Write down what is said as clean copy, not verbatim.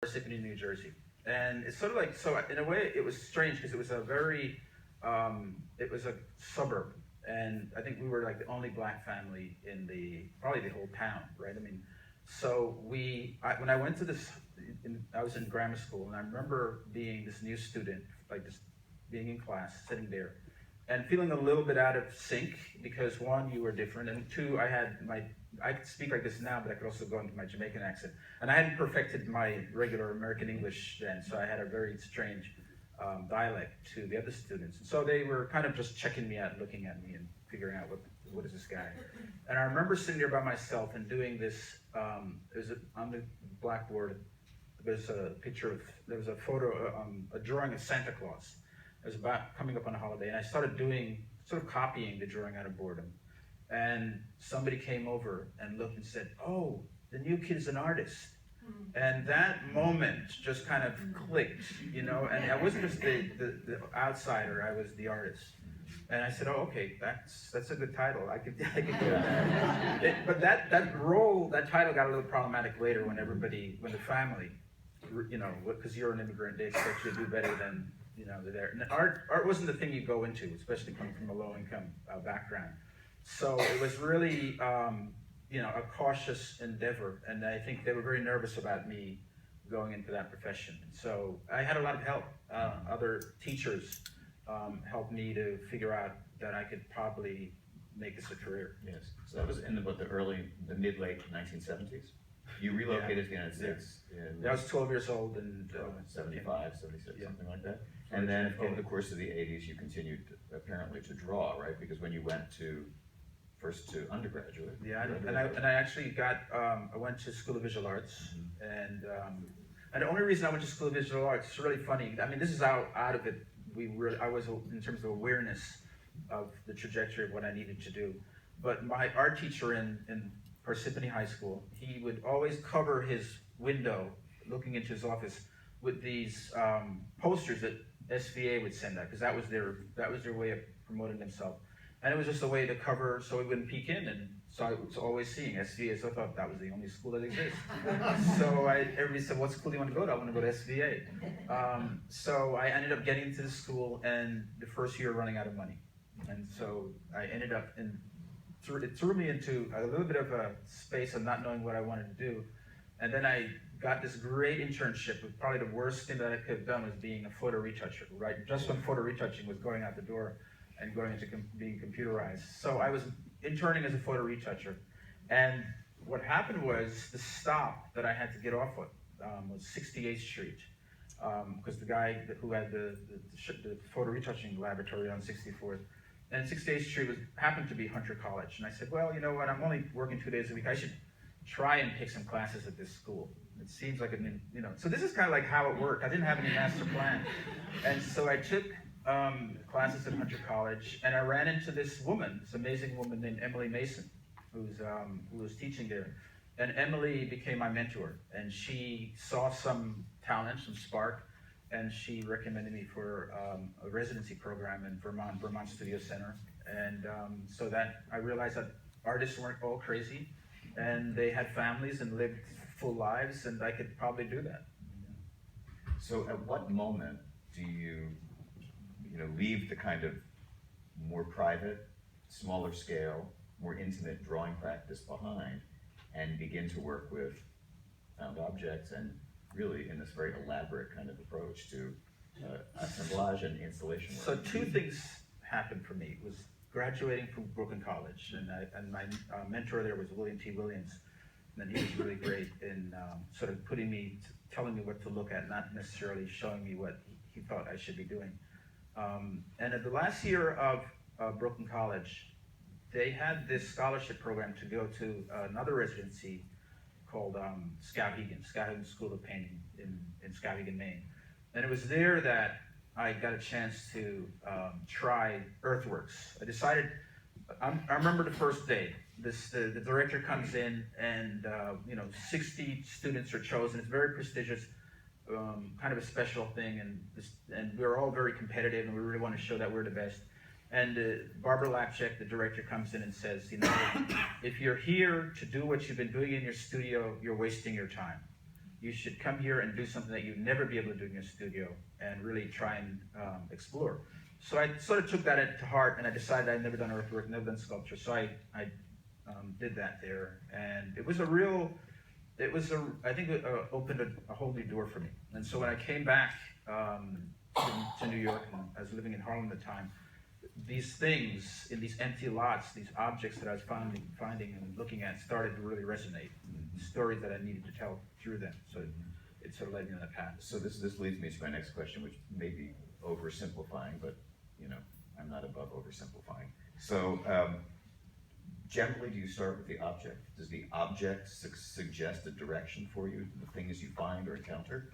Parsippany, New Jersey. And it's sort of like, so in a way it was strange because it was a very, it was a suburb. And I think we were like the only black family in probably the whole town, right? I mean, so when I went to this, I was in grammar school, and I remember being this new student, like just being in class, sitting there, and feeling a little bit out of sync because one, you were different, and two, I could speak like this now, but I could also go into my Jamaican accent. And I hadn't perfected my regular American English then, so I had a very strange dialect to the other students. And so they were kind of just checking me out, looking at me, and figuring out what is this guy. And I remember sitting there by myself and doing this, on the blackboard, there was a photo, a drawing of Santa Claus. It was about coming up on a holiday, and I started sort of copying the drawing out of boredom. And somebody came over and looked and said, "Oh, the new kid is an artist." And that moment just kind of clicked, you know, and I wasn't just the outsider, I was the artist. And I said, "Oh, okay, that's a good title. I could do that." But that title got a little problematic later when the family, you know, because you're an immigrant, they expect you to do better than, you know, they're there. And art wasn't the thing you go into, especially coming from a low-income background. So it was really, you know, a cautious endeavor, and I think they were very nervous about me going into that profession. So I had a lot of help. Other teachers helped me to figure out that I could probably make this a career. Yes. So that was in the mid-late 1970s. You relocated to the United States. I was 12 years old and 75, 76, something like that. And then in the course of the 80s, you continued apparently to draw, right? Because when you went first to undergraduate. Yeah, and I actually I went to School of Visual Arts, and the only reason I went to School of Visual Arts, it's really funny. I mean, this is how out of it I was in terms of awareness of the trajectory of what I needed to do. But my art teacher in Parsippany High School, he would always cover his window, looking into his office, with these posters that SVA would send out, because that was their way of promoting themselves. And it was just a way to cover so we wouldn't peek in, and so I was always seeing SVA, so I thought that was the only school that exists. So everybody said, "What school do you want to go to?" "I want to go to SVA." So I ended up getting into the school, and the first year running out of money. And so I ended up it threw me into a little bit of a space of not knowing what I wanted to do. And then I got this great internship. Probably the worst thing that I could have done was being a photo retoucher, right? Just when photo retouching was going out the door and going into being computerized. So I was interning as a photo retoucher. And what happened was the stop that I had to get off with was 68th Street. Because the guy who had the photo retouching laboratory on 64th, and 68th Street happened to be Hunter College. And I said, "Well, you know what, I'm only working 2 days a week. I should try and pick some classes at this school. It seems like, you know." So this is kind of like how it worked. I didn't have any master plan. And so I took classes at Hunter College, and I ran into this amazing woman named Emily Mason, who was teaching there. And Emily became my mentor, and she saw some talent, some spark, and she recommended me for a residency program in Vermont Studio Center. And so that I realized that artists weren't all crazy, and they had families and lived full lives, and I could probably do that. So at what moment do you leave the kind of more private, smaller scale, more intimate drawing practice behind and begin to work with found objects and really in this very elaborate kind of approach to assemblage and installation work? So two things happened for me. It was graduating from Brooklyn College, and my mentor there was William T. Williams, and he was really great in sort of telling me what to look at, not necessarily showing me what he thought I should be doing. And at the last year of Brooklyn College, they had this scholarship program to go to another residency called Skowhegan School of Painting in Skowhegan, Maine. And it was there that I got a chance to try earthworks. I remember the first day. The director comes in, and 60 students are chosen. It's very prestigious, kind of a special thing, and we're all very competitive, and we really want to show that we're the best. And Barbara Lapchek, the director, comes in and says, if you're here to do what you've been doing in your studio, you're wasting your time. you should come here and do something that you'd never be able to do in your studio and really try and explore. So I sort of took that to heart, and I decided I'd never done earthwork, never done sculpture. So I did that there, and it was I think it opened a whole new door for me. And so when I came back to New York, and I was living in Harlem at the time, these things in these empty lots, these objects that I was finding and looking at started to really resonate. Stories that I needed to tell through them. So it sort of led me on that path. So this leads me to my next question, which may be oversimplifying, but I'm not above oversimplifying. So generally, do you start with the object? Does the object suggest a direction for you, the things you find or encounter?